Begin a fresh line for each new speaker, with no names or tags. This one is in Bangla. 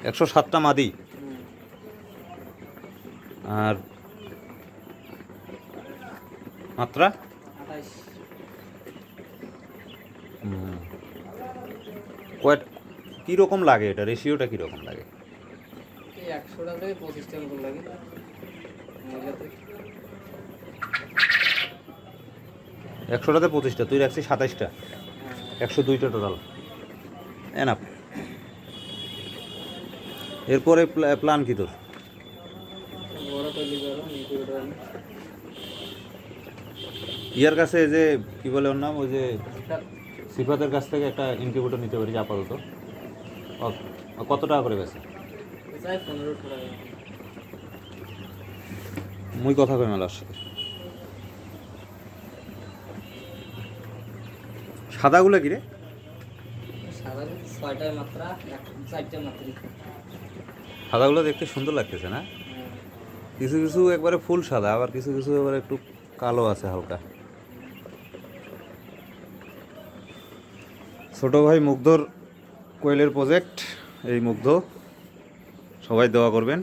107টা মাদি। আর মাত্রা
28।
কয়টা কীরকম লাগে এটা, রেশিওটা কীরকম লাগে?
এই 100টা থেকে 25টা মতন লাগে মহিলাতে।
100টাতে 25টা, তুই রাখছিস 27টা, 102টা টোটাল। এনাফ। এরপরে প্ল্যান কি তোর?
বড় তৈরি করো ইনকিউবেটর আনি।
ইয়ার কাছে যে কি বলে ওর নাম, ওই যে সিফাতের কাছ থেকে একটা ইনকিউবেটর নিতে পারিস আপাতত। কত টাকা করে বেছে?
চাই 15 টাকা।
মুই কথা কই মেলার সাথে। সাদাগুলো কি রে?
সাদা 6টায় মাত্রা, 4টে মাত্রা।
সাদাগুলো দেখতে সুন্দর লাগতেছে না? কিছু কিছু একবারে ফুল সাদা, আবার কিছু কিছু এবার একটু কালো আছে হালকা। ছোট ভাই মুগ্ধর কোয়েলের প্রজেক্ট, এই মুগ্ধ, সবাই দোয়া করবেন।